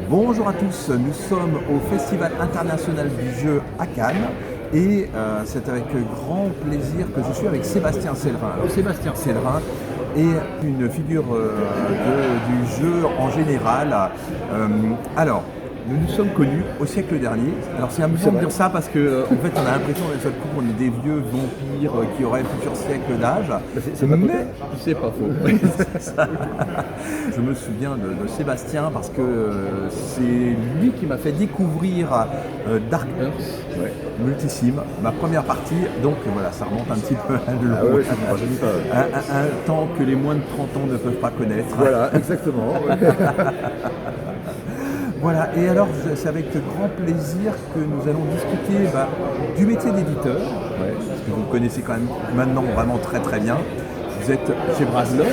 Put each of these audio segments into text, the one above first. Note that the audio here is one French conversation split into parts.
Bonjour à tous, nous sommes au Festival international du jeu à Cannes et c'est avec grand plaisir que je suis avec Sébastien Cellerin. Alors, Sébastien Cellerin est une figure du jeu en général. Alors, nous nous sommes connus au siècle dernier. Alors c'est amusant de dire ça parce que en fait on a l'impression d'un seul coup qu'on est des vieux vampires qui auraient plusieurs siècles d'âge. Mais c'est pas faux. Je me souviens de Sébastien parce que c'est lui qui m'a fait découvrir Dark Earth, Multisim, ma première partie. Donc voilà, ça remonte un petit peu à un temps que les moins de 30 ans ne peuvent pas connaître. Voilà, exactement. Voilà, et alors c'est avec grand plaisir que nous allons discuter du métier d'éditeur, parce que vous le connaissez quand même maintenant vraiment très très bien. Vous êtes chez Brajlon.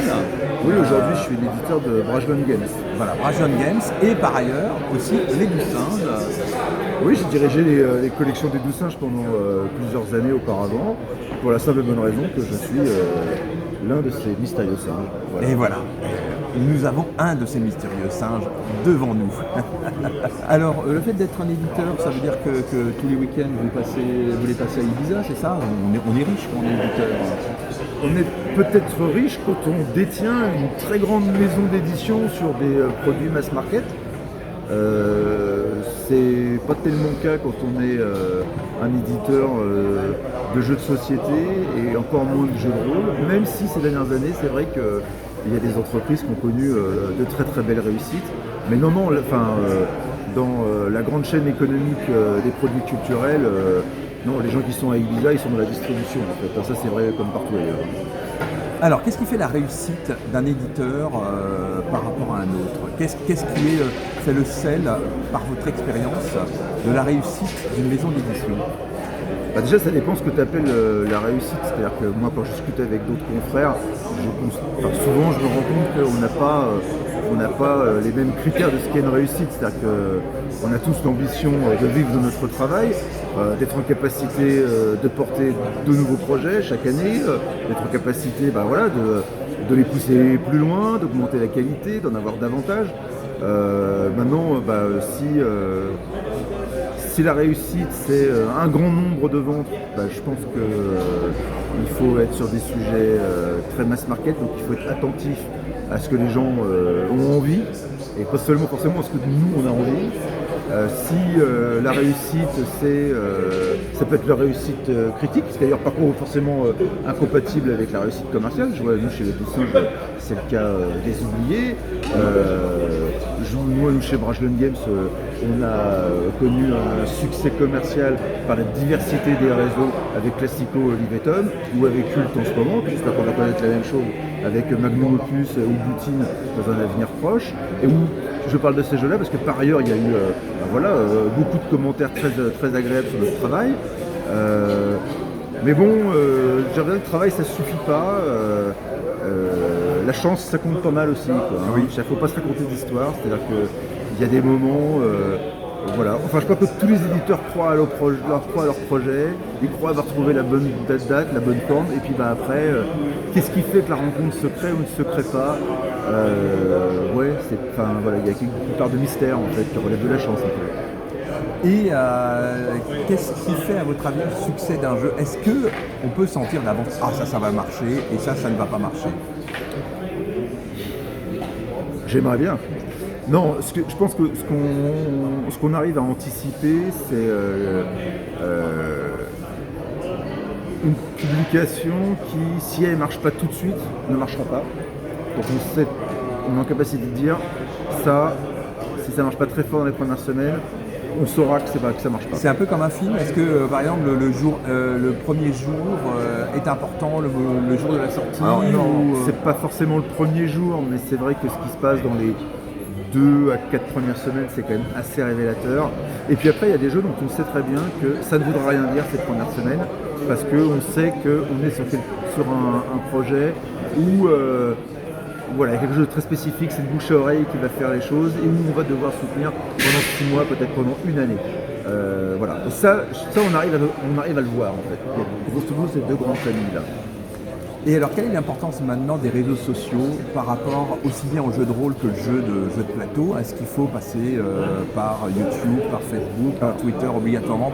Oui, aujourd'hui je suis l'éditeur de Brajlon Games. Voilà, Brajlon Games, et par ailleurs aussi les Doux Singes. Oui, j'ai dirigé les collections des Doux Singes pendant plusieurs années auparavant, pour la simple et bonne raison que je suis l'un de ces mystérieux singes. Voilà. Et voilà. Nous avons un de ces mystérieux singes devant nous. Alors, le fait d'être un éditeur, ça veut dire que tous les week-ends, vous les passez à Ibiza, c'est ça? On est riche quand on est éditeur. On est peut-être riche quand on détient une très grande maison d'édition sur des produits mass market. C'est pas tellement le cas quand on est un éditeur de jeux de société et encore moins de jeux de rôle, même si ces dernières années, c'est vrai que il y a des entreprises qui ont connu de très très belles réussites. Mais non, dans la grande chaîne économique des produits culturels, non, les gens qui sont à Ibiza, ils sont dans la distribution en fait. Ça c'est vrai comme partout ailleurs. Alors, qu'est-ce qui fait la réussite d'un éditeur par rapport à un autre? Qu'est-ce qui fait le sel, par votre expérience, de la réussite d'une maison d'édition? Déjà, ça dépend ce que tu appelles la réussite. C'est-à-dire que moi, quand je discute avec d'autres confrères, souvent je me rends compte qu'on n'a pas les mêmes critères de ce qu'est une réussite. C'est-à-dire qu'on a tous l'ambition de vivre de notre travail, d'être en capacité de porter de nouveaux projets chaque année, d'être en capacité de les pousser plus loin, d'augmenter la qualité, d'en avoir davantage. Maintenant, si la réussite c'est un grand nombre de ventes, je pense qu'il faut être sur des sujets très mass market, donc il faut être attentif à ce que les gens ont envie et pas seulement forcément à ce que nous on a envie. La réussite ça peut être la réussite critique, c'est d'ailleurs pas forcément incompatible avec la réussite commerciale. Je vois nous chez les Doux Singes, c'est le cas des oubliés. Nous chez Brajlon Games, on a connu un succès commercial par la diversité des réseaux avec Classico Oliveton ou avec Cult en ce moment. J'espère qu'on va connaître la même chose avec Magnum Opus ou Boutine dans un avenir proche. Et où je parle de ces jeux-là parce que par ailleurs il y a eu beaucoup de commentaires très, très agréables sur notre travail. Mais bon, j'ai envie de dire que le travail ça suffit pas. La chance ça compte pas mal aussi. Il ne faut pas se raconter d'histoire, c'est-à-dire qu'il y a des moments. Je crois que tous les éditeurs croient à leur projet, ils croient avoir trouvé la bonne date, la bonne forme, et puis après, qu'est-ce qui fait que la rencontre se crée ou ne se crée pas? Il y a une part de mystère en fait qui relève de la chance un peu. Et qu'est-ce qui fait à votre avis le succès d'un jeu? Est-ce qu'on peut sentir d'avance, ça va marcher, et ça ne va pas marcher? J'aimerais bien. Non, je pense que ce qu'on arrive à anticiper, c'est une publication qui, si elle ne marche pas tout de suite, ne marchera pas. Donc on est en capacité de dire ça, si ça ne marche pas très fort dans les premières semaines, on saura que ça marche pas. C'est un peu comme un film. Est-ce que par exemple le premier jour est important, le jour de la sortie? Alors non, c'est pas forcément le premier jour, mais c'est vrai que ce qui se passe dans les 2 à 4 premières semaines, c'est quand même assez révélateur. Et puis après, il y a des jeux dont on sait très bien que ça ne voudra rien dire cette première semaine, parce qu'on sait qu'on est sur un projet où il y a quelque chose de très spécifique, c'est le bouche à oreille qui va faire les choses et où on va devoir soutenir pendant 6 mois, peut-être pendant une année. Et ça on arrive à le voir en fait. Grosso modo, c'est 2 grandes familles là. Et alors, quelle est l'importance maintenant des réseaux sociaux par rapport aussi bien au jeu de rôle que le jeu de plateau? Est-ce qu'il faut passer par YouTube, par Facebook, par Twitter obligatoirement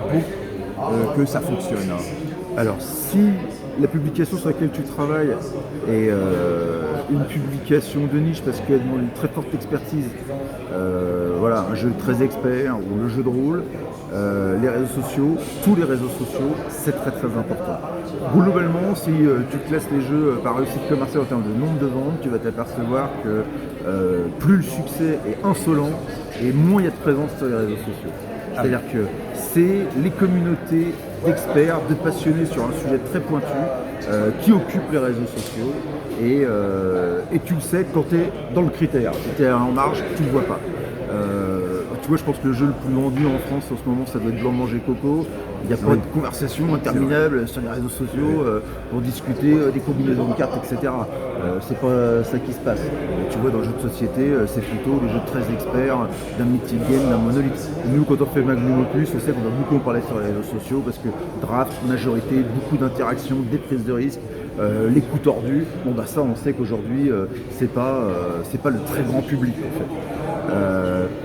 pour que ça fonctionne? Alors, si la publication sur laquelle tu travailles est une publication de niche parce qu'elle demande une très forte expertise, voilà, un jeu très expert ou le jeu de rôle, les réseaux sociaux, tous les réseaux sociaux, c'est très très important. Globalement, si tu classes les jeux par réussite commerciale en termes de nombre de ventes, tu vas t'apercevoir que plus le succès est insolent et moins il y a de présence sur les réseaux sociaux. C'est-à-dire que c'est les communautés d'experts, de passionnés sur un sujet très pointu qui occupent les réseaux sociaux et tu le sais quand tu es dans le critère. Si tu es en marge, tu ne le vois pas. Tu vois, je pense que le jeu le plus vendu en France en ce moment, ça doit être Blanc Manger Coco. Il n'y a pas de conversation interminable sur les réseaux sociaux pour discuter des combinaisons de cartes, etc. C'est pas ça qui se passe. Tu vois, dans le jeu de société, c'est plutôt les jeux très experts, d'un mythic game, d'un monolithe. Nous, quand on fait Magnum Opus, on sait qu'on va beaucoup en parler sur les réseaux sociaux parce que draft, majorité, beaucoup d'interactions, des prises de risques. Les coups tordus, bon bah ça on sait qu'aujourd'hui c'est pas le très grand public en fait.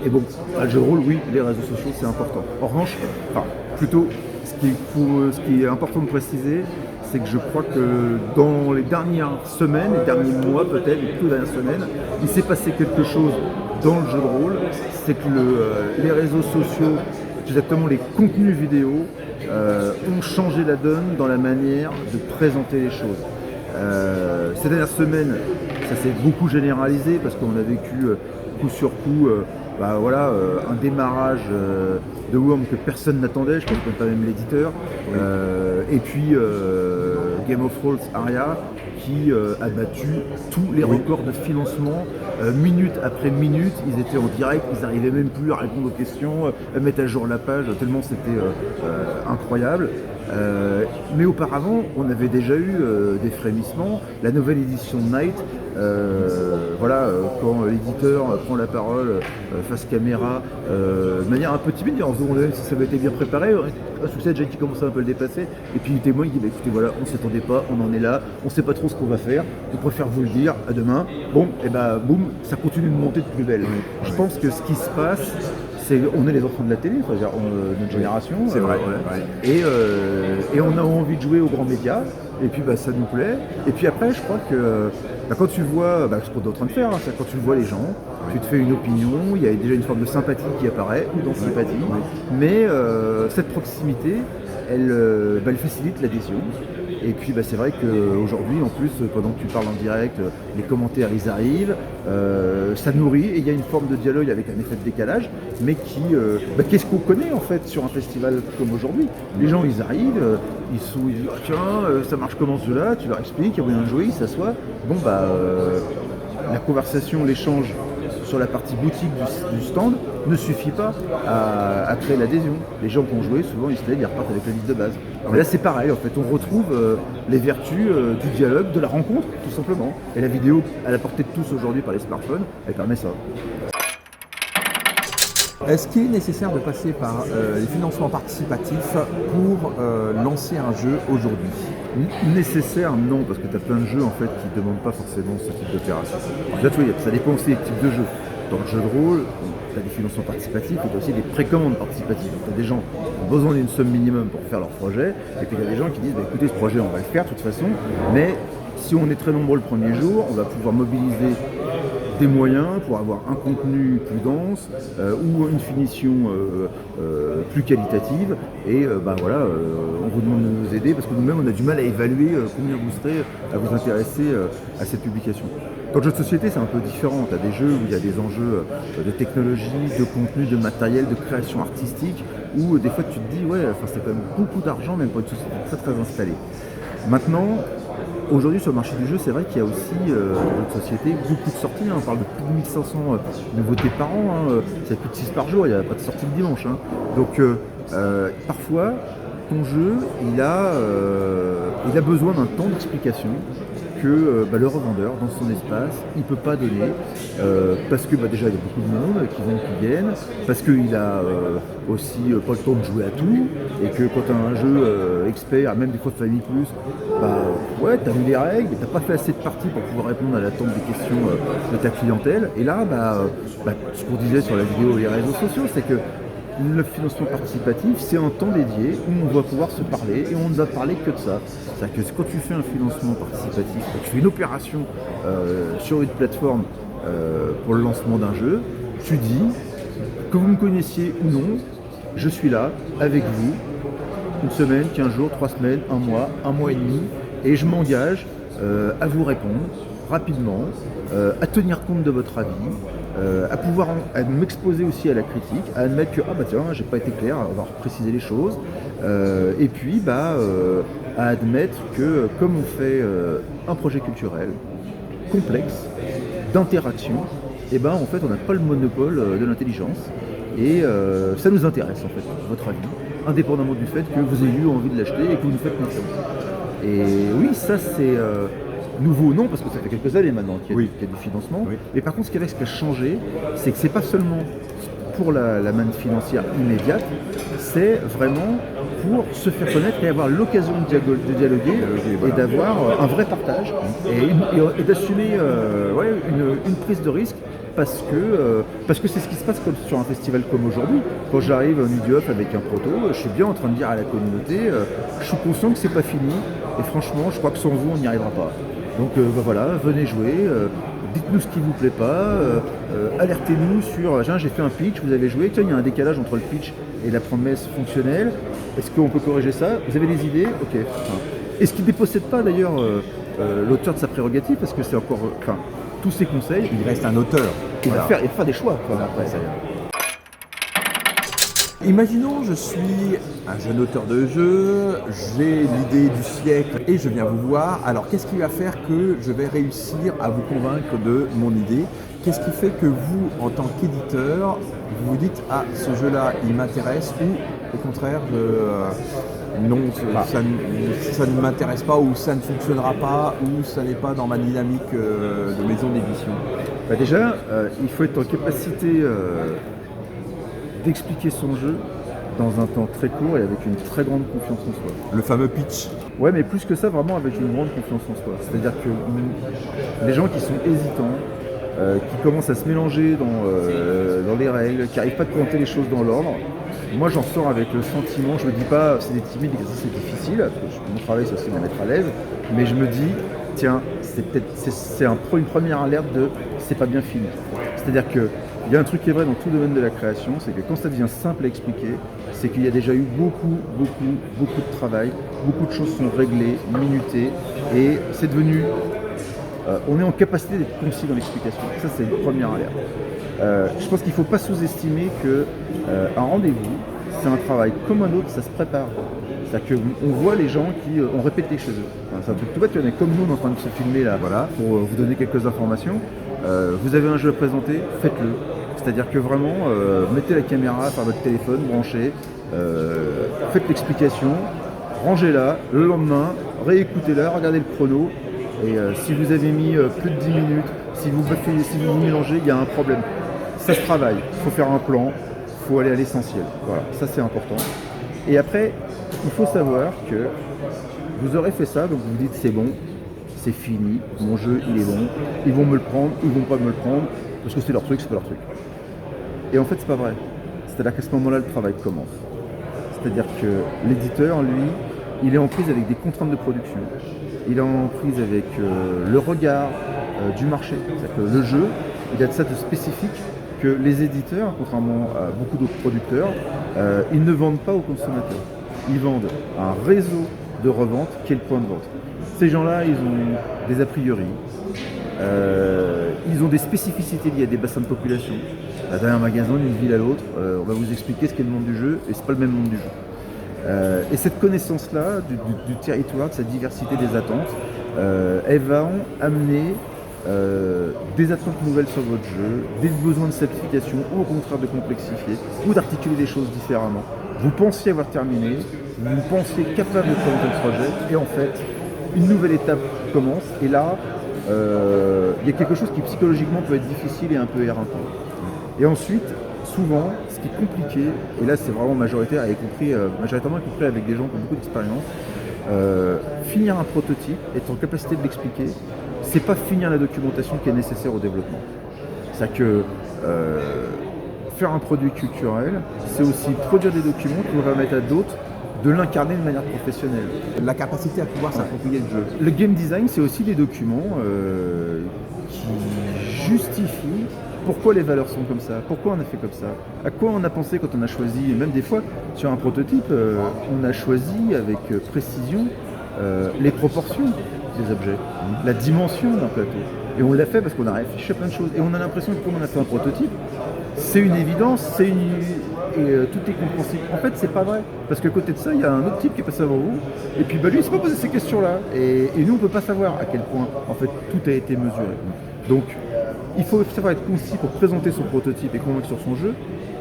Et bon, le jeu de rôle, oui, les réseaux sociaux c'est important. En revanche, enfin plutôt ce qui est important de préciser, c'est que je crois que dans les dernières semaines, les derniers mois peut-être, les toutes dernières semaines, il s'est passé quelque chose dans le jeu de rôle, c'est que les réseaux sociaux, exactement les contenus vidéo, ont changé la donne dans la manière de présenter les choses. Ces dernières semaines, ça s'est beaucoup généralisé parce qu'on a vécu coup sur coup un démarrage de Worm que personne n'attendait, je pense pas même l'éditeur, et puis Game of Thrones Aria qui a battu tous les records de financement, minute après minute, ils étaient en direct, ils n'arrivaient même plus à répondre aux questions, à mettre à jour la page, tellement c'était incroyable. Mais auparavant, on avait déjà eu des frémissements. La nouvelle édition de Night, quand l'éditeur prend la parole face caméra, de manière un peu timide, en se demandant si ça avait été bien préparé, un succès déjà qui commençait un peu à le dépasser. Et puis il témoigne, il dit écoutez, voilà, on s'attendait pas, on en est là, on sait pas trop ce qu'on va faire, on préfère vous le dire, à demain. Bon, et boum, ça continue de monter de plus belle. Je pense que ce qui se passe, on est les enfants de la télé, notre génération. C'est vrai. Et on a envie de jouer aux grands médias, et puis ça nous plaît. Et puis après, je crois que quand tu vois ce qu'on est en train de faire, c'est quand tu vois les gens, tu te fais une opinion, il y a déjà une forme de sympathie qui apparaît, ou d'antipathie, mais cette proximité, elle facilite l'adhésion. Et puis c'est vrai qu'aujourd'hui, en plus, pendant que tu parles en direct, les commentaires ils arrivent, ça nourrit et il y a une forme de dialogue avec un effet de décalage, mais qu'est-ce qu'on connaît en fait sur un festival comme aujourd'hui? Les gens ils arrivent, ils disent tiens, ça marche comment ce jeu-là, tu leur expliques, il y a moyen de jouer, ils s'assoient. Bon la conversation, l'échange sur la partie boutique du stand ne suffit pas à créer l'adhésion. Les gens qui ont joué, souvent ils se lèvent, ils repartent avec la liste de base. Et là c'est pareil, en fait, on retrouve les vertus du dialogue, de la rencontre, tout simplement. Et la vidéo, à la portée de tous aujourd'hui par les smartphones, elle permet ça. Est-ce qu'il est nécessaire de passer par les financements participatifs pour lancer un jeu aujourd'hui? Nécessaire, non, parce que tu as plein de jeux en fait qui ne demandent pas forcément ce type d'opération. Ça dépend aussi des types de jeux. Dans le jeu de rôle, tu as des financements participatifs et tu as aussi des précommandes participatives. Tu as des gens qui ont besoin d'une somme minimum pour faire leur projet, et puis il y a des gens qui disent écoutez, ce projet on va le faire de toute façon, mais si on est très nombreux le premier jour, on va pouvoir mobiliser des moyens pour avoir un contenu plus dense ou une finition plus qualitative et on vous demande de nous aider parce que nous-mêmes on a du mal à évaluer combien vous serez à vous intéresser à cette publication. Dans le jeu de société c'est un peu différent, tu as des jeux où il y a des enjeux de technologie, de contenu, de matériel, de création artistique où des fois tu te dis c'est quand même beaucoup d'argent même pour une société très très installée. Maintenant, aujourd'hui sur le marché du jeu, c'est vrai qu'il y a aussi dans notre société beaucoup de sorties. On parle de plus de 1500 nouveautés par an. C'est plus de 6 par jour, il n'y a pas de sortie le dimanche. Donc parfois, ton jeu, il a besoin d'un temps d'explication que le revendeur, dans son espace, il ne peut pas donner parce que déjà il y a beaucoup de monde qui viennent, parce qu'il a aussi pas le temps de jouer à tout, et que quand tu as un jeu expert, même des fois Family Plus, ouais, tu as mis les règles, mais tu n'as pas fait assez de parties pour pouvoir répondre à l'attente des questions de ta clientèle. Et là, ce qu'on disait sur la vidéo et les réseaux sociaux, c'est que le financement participatif, c'est un temps dédié où on va pouvoir se parler et on ne va parler que de ça. C'est-à-dire que quand tu fais un financement participatif, tu fais une opération sur une plateforme pour le lancement d'un jeu, tu dis que vous me connaissiez ou non, je suis là avec vous, une semaine, 15 jours, 3 semaines, un mois et demi, et je m'engage à vous répondre rapidement, à tenir compte de votre avis, à pouvoir à m'exposer aussi à la critique, à admettre que tiens, j'ai pas été clair, on va préciser les choses, et puis à admettre que comme on fait un projet culturel complexe, d'interaction, en fait on n'a pas le monopole de l'intelligence, et ça nous intéresse en fait, votre avis, indépendamment du fait que vous ayez eu envie de l'acheter et que vous nous faites confiance. Et oui, ça c'est nouveau, non, parce que ça fait quelques années maintenant qu'il y a du financement. Oui. Mais par contre, ce qui a changé, c'est que c'est pas seulement pour la manne financière immédiate, c'est vraiment pour se faire connaître et avoir l'occasion de dialoguer et d'avoir un vrai partage et d'assumer une prise de risque. Parce que c'est ce qui se passe comme sur un festival comme aujourd'hui. Quand j'arrive à Nudioff avec un proto, je suis bien en train de dire à la communauté, je suis conscient que c'est pas fini, et franchement, je crois que sans vous, on n'y arrivera pas. Donc voilà, venez jouer, dites-nous ce qui vous plaît pas, alertez-nous sur, j'ai fait un pitch, vous avez joué, tiens, il y a un décalage entre le pitch et la promesse fonctionnelle, est-ce qu'on peut corriger ça? Vous avez des idées? Ok. Et ce qui ne dépossède pas d'ailleurs l'auteur de sa prérogative, parce que c'est encore... tous ces conseils, il reste un auteur. Il va faire des choix après. Imaginons, je suis un jeune auteur de jeu, j'ai l'idée du siècle et je viens vous voir. Alors qu'est-ce qui va faire que je vais réussir à vous convaincre de mon idée? Qu'est-ce qui fait que vous, en tant qu'éditeur, vous vous dites « ce jeu-là, il m'intéresse » ou au contraire, non, ça ne m'intéresse pas, ou ça ne fonctionnera pas, ou ça n'est pas dans ma dynamique de maison d'édition? Déjà, il faut être en capacité d'expliquer son jeu dans un temps très court et avec une très grande confiance en soi. Le fameux pitch. Ouais, mais plus que ça, vraiment avec une grande confiance en soi. C'est-à-dire que les gens qui sont hésitants, qui commencent à se mélanger dans les règles, qui n'arrivent pas à planter les choses dans l'ordre, moi j'en sors avec le sentiment, je me dis pas c'est des timides, c'est difficile, parce que mon travail c'est aussi de la mettre à l'aise, mais je me dis, tiens, c'est une première alerte de c'est pas bien fini. C'est-à-dire que il y a un truc qui est vrai dans tout domaine de la création, c'est que quand ça devient simple à expliquer, c'est qu'il y a déjà eu beaucoup de travail, beaucoup de choses sont réglées, minutées, et c'est devenu... on est en capacité d'être concis dans l'explication. Ça, c'est une première alerte. Je pense qu'il ne faut pas sous-estimer qu'un rendez-vous, c'est un travail comme un autre, ça se prépare. C'est-à-dire qu'on voit les gens qui ont répété chez eux. C'est un truc tout bête, il y en a comme nous en train de se filmer là, pour vous donner quelques informations. Vous avez un jeu à présenter, faites-le. C'est-à-dire que vraiment, mettez la caméra par votre téléphone, branchez, faites l'explication, rangez-la, le lendemain, réécoutez-la, regardez le chrono. Et si vous avez mis plus de 10 minutes, si vous vous mélangez, il y a un problème. Ça se travaille, il faut faire un plan, il faut aller à l'essentiel. Voilà, ça c'est important. Et après, il faut savoir que vous aurez fait ça, donc vous vous dites c'est bon, c'est fini, mon jeu il est bon, ils vont me le prendre, ils vont pas me le prendre, parce que c'est leur truc, c'est pas leur truc. Et en fait c'est pas vrai. C'est-à-dire qu'à ce moment-là, le travail commence. C'est-à-dire que l'éditeur, lui, il est en prise avec des contraintes de production. Il est en prise avec le regard du marché. C'est-à-dire que le jeu, il y a de ça de spécifique que les éditeurs, contrairement à beaucoup d'autres producteurs, ils ne vendent pas aux consommateurs. Ils vendent un réseau de revente qui est le point de vente. Ces gens-là, ils ont des a priori, ils ont des spécificités liées à des bassins de population. D'un magasin, d'une ville à l'autre, on va vous expliquer ce qu'est le monde du jeu, et c'est pas le même monde du jeu. Et cette connaissance-là du territoire, de cette diversité des attentes, elle va amener des attentes nouvelles sur votre jeu, des besoins de simplification ou au contraire de complexifier ou d'articuler les choses différemment. Vous pensiez avoir terminé, vous pensiez capable de présenter le projet et en fait, une nouvelle étape commence, et là, il y a quelque chose qui psychologiquement peut être difficile et un peu éreintant. Et ensuite, souvent, ce qui est compliqué, et là c'est vraiment majoritairement y compris avec des gens qui ont beaucoup d'expérience, finir un prototype, être en capacité de l'expliquer, c'est pas finir la documentation qui est nécessaire au développement. C'est-à-dire que faire un produit culturel, c'est aussi produire des documents qui vont permettre à d'autres de l'incarner de manière professionnelle. La capacité à pouvoir s'approprier le jeu. Le game design, c'est aussi des documents qui justifient pourquoi les valeurs sont comme ça, pourquoi on a fait comme ça, à quoi on a pensé quand on a choisi, même des fois sur un prototype, on a choisi avec précision les proportions des objets, la dimension d'un plateau. Et on l'a fait parce qu'on a réfléchi à plein de choses. Et on a l'impression que comme on a fait un prototype, c'est une évidence, tout est compréhensible. En fait, c'est pas vrai. Parce qu'à côté de ça, il y a un autre type qui est passé avant vous. Et puis lui, il s'est pas posé ces questions-là. Et nous, on peut pas savoir à quel point, en fait, tout a été mesuré. Donc, il faut savoir être concis pour présenter son prototype et convaincre sur son jeu.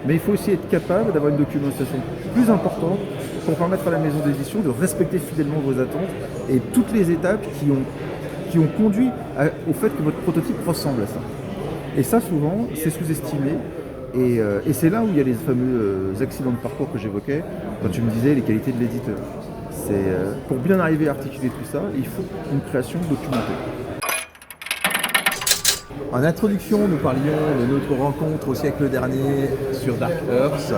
Mais il faut aussi être capable d'avoir une documentation plus importante pour permettre à la maison d'édition de respecter fidèlement vos attentes et toutes les étapes qui ont conduit au fait que votre prototype ressemble à ça. Et ça, souvent, c'est sous-estimé. Et c'est là où il y a les fameux accidents de parcours que j'évoquais quand tu me disais les qualités de l'éditeur. Pour bien arriver à articuler tout ça, il faut une création documentée. En introduction, nous parlions de notre rencontre au siècle dernier sur Dark Earth,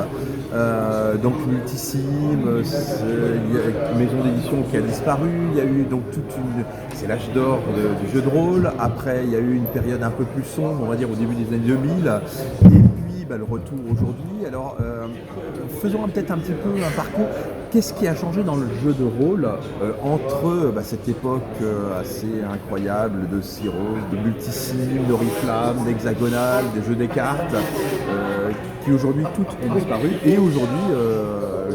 donc Multisim, il y a une maison d'édition qui a disparu, il y a eu donc c'est l'âge d'or du jeu de rôle, après il y a eu une période un peu plus sombre, on va dire au début des années 2000, et puis le retour aujourd'hui. Alors faisons peut-être un petit peu un parcours. Qu'est-ce qui a changé dans le jeu de rôle entre cette époque assez incroyable de Cirrus, de Multisim, d'Oriflamme, d'Hexagonal, des jeux des cartes, qui aujourd'hui toutes ont disparu, et aujourd'hui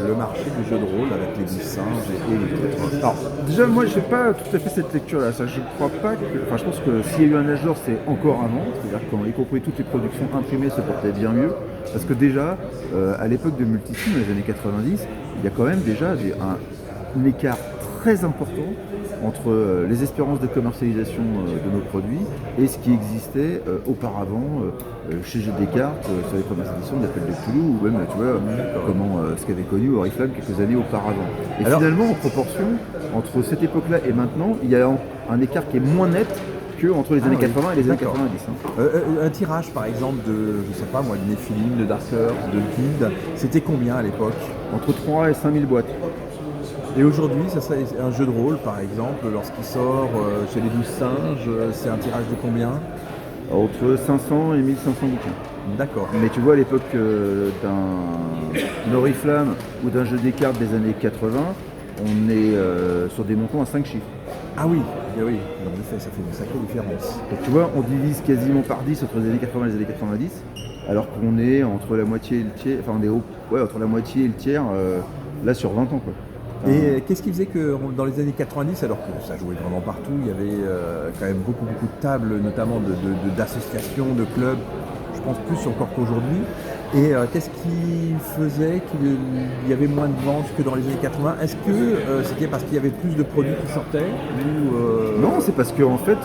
le marché du jeu de rôle avec les singes et les autres. Alors déjà, moi je n'ai pas tout à fait cette lecture-là. Ça, je crois pas que. Enfin, je pense que s'il y a eu un âge d'or, c'est encore avant. C'est-à-dire qu'y compris toutes les productions imprimées se portaient bien mieux. Parce que déjà, à l'époque de Multisim, dans les années 90, il y a quand même déjà un écart très important entre les espérances de commercialisation de nos produits et ce qui existait auparavant chez Jeux des Cartes, sur les premières éditions de l'Appel de Cthulhu, ou même tu vois, ce qu'avait connu Oriflamme quelques années auparavant. Et alors, finalement, en proportion, entre cette époque-là et maintenant, il y a un écart qui est moins net entre les années 80 et les années 90. Un tirage par exemple de, je sais pas moi, de Nephilim, de Dark Earth, de Guild, c'était combien à l'époque? Entre 3 et 5 000 boîtes. Et aujourd'hui, ça serait un jeu de rôle par exemple, lorsqu'il sort chez les 12 singes, c'est un tirage de combien? Entre 500 et 1500 bouquins. D'accord. Mais tu vois, à l'époque d'un Oriflamme ou d'un jeu des cartes des années 80, on est sur des montants à 5 chiffres. Ah oui, en effet, ça fait une sacrée différence. Donc tu vois, on divise quasiment par 10 entre les années 80 et les années 90, alors qu'on est entre la moitié et le tiers, entre la moitié et le tiers, là sur 20 ans, quoi. Et qu'est-ce qui faisait que dans les années 90, alors que ça jouait vraiment partout, il y avait quand même beaucoup de tables, notamment d'associations, de clubs, je pense plus encore qu'aujourd'hui. Et qu'est-ce qui faisait qu'il y avait moins de ventes que dans les années 80? Est-ce que c'était parce qu'il y avait plus de produits qui sortaient ou Non, c'est parce que en fait,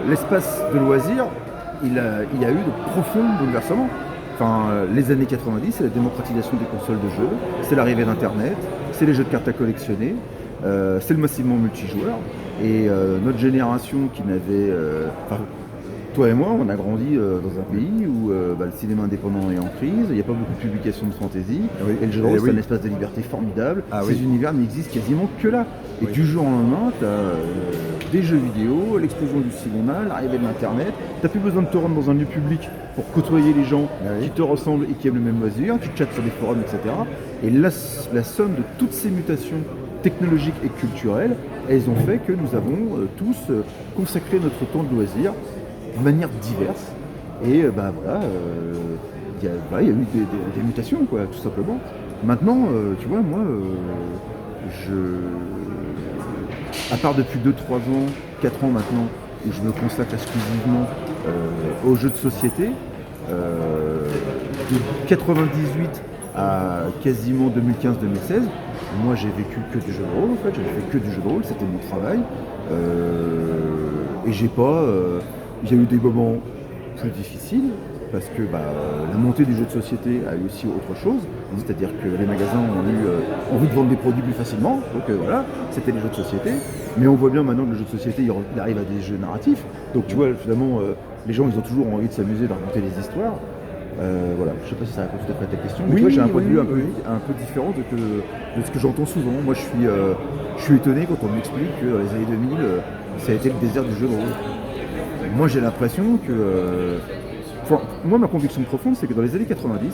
l'espace de loisirs, il y a eu de profonds bouleversements. Enfin, les années 90, c'est la démocratisation des consoles de jeux, c'est l'arrivée d'Internet, c'est les jeux de cartes à collectionner, c'est le massivement multijoueur. Et notre génération qui n'avait... toi et moi, on a grandi dans un pays où le cinéma indépendant est en crise, il n'y a pas beaucoup de publications de fantasy, et le jeu de rôle, c'est un espace de liberté formidable. Ces univers n'existent quasiment que là. Et du jour au lendemain, tu as des jeux vidéo, l'explosion du cinéma, l'arrivée de l'internet, tu n'as plus besoin de te rendre dans un lieu public pour côtoyer les gens qui te ressemblent et qui aiment le même loisir, tu chattes sur des forums, etc. Et la somme de toutes ces mutations technologiques et culturelles, elles ont fait que nous avons tous consacré notre temps de loisir de manière diverse. Et il y a eu des mutations, quoi, tout simplement. Maintenant, tu vois, moi, à part depuis 2-3 ans, 4 ans maintenant, où je me consacre exclusivement aux jeux de société, de 98 à quasiment 2015-2016, Moi, j'ai vécu que du jeu de rôle, en fait. J'avais fait que du jeu de rôle, c'était mon travail. Et j'ai pas... il y a eu des moments plus difficiles, parce que la montée du jeu de société a eu aussi autre chose, c'est-à-dire que les magasins ont eu envie de vendre des produits plus facilement, donc voilà, c'était les jeux de société, mais on voit bien maintenant que le jeu de société il arrive à des jeux narratifs, donc tu vois finalement les gens ils ont toujours envie de s'amuser, de raconter des histoires. Voilà, je sais pas si ça répond tout à fait à ta question, mais Oui, tu vois, j'ai un point oui, de vue oui. un peu différent de ce que j'entends souvent. Moi je suis étonné quand on m'explique que dans les années 2000 ça a été le désert du jeu de rôle. Moi j'ai l'impression que moi, ma conviction profonde, c'est que dans les années 90,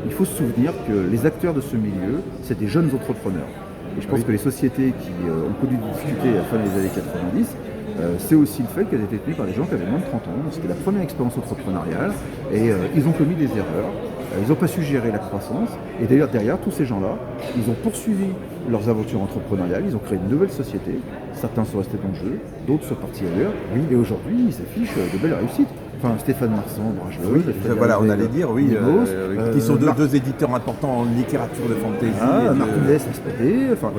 il faut se souvenir que les acteurs de ce milieu, c'est des jeunes entrepreneurs. Et je pense que les sociétés qui ont connu des difficultés à la fin des années 90, c'est aussi le fait qu'elles étaient tenues par des gens qui avaient moins de 30 ans. C'était la première expérience entrepreneuriale et ils ont commis des erreurs. Ils n'ont pas su gérer la croissance. Et d'ailleurs, derrière tous ces gens-là, ils ont poursuivi leurs aventures entrepreneuriales. Ils ont créé une nouvelle société. Certains sont restés dans le jeu, d'autres sont partis ailleurs. Et aujourd'hui, ils s'affichent de belles réussites. Enfin, Stéphane Marsan, Brajleux, Voilà, on allait dire, oui, qui sont deux éditeurs importants en littérature de fantasy. Martinez, Espadé, enfin,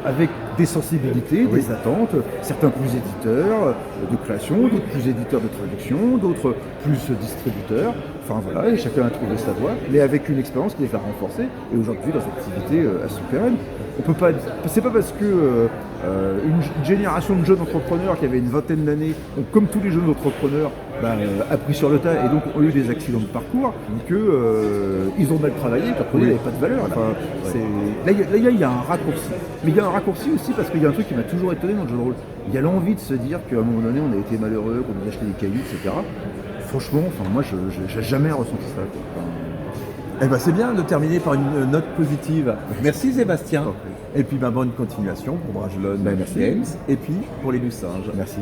avec des sensibilités, des attentes, certains plus éditeurs de création, d'autres plus éditeurs de traduction, d'autres plus distributeurs. Enfin voilà, et chacun a trouvé sa voie, mais avec une expérience qui les a renforcés. Et aujourd'hui, leurs activités elles sont pérennes. On peut pas, c'est pas parce que une génération de jeunes entrepreneurs qui avaient une vingtaine d'années, ont, comme tous les jeunes entrepreneurs, appris sur le tas et donc ont eu des accidents de parcours, qu'ils ont mal travaillé, que leur produit n'avait pas de valeur. Enfin, là, il y a un raccourci. Mais il y a un raccourci aussi parce qu'il y a un truc qui m'a toujours étonné dans le jeu de rôle. Il y a l'envie de se dire qu'à un moment donné, on a été malheureux, qu'on a acheté des cailloux, etc. Franchement, moi, je n'ai jamais ressenti ça. Eh ben, c'est bien de terminer par une note positive. Merci Sébastien. Et puis bonne continuation pour Brajlon Games et puis pour les Lusinges. Merci.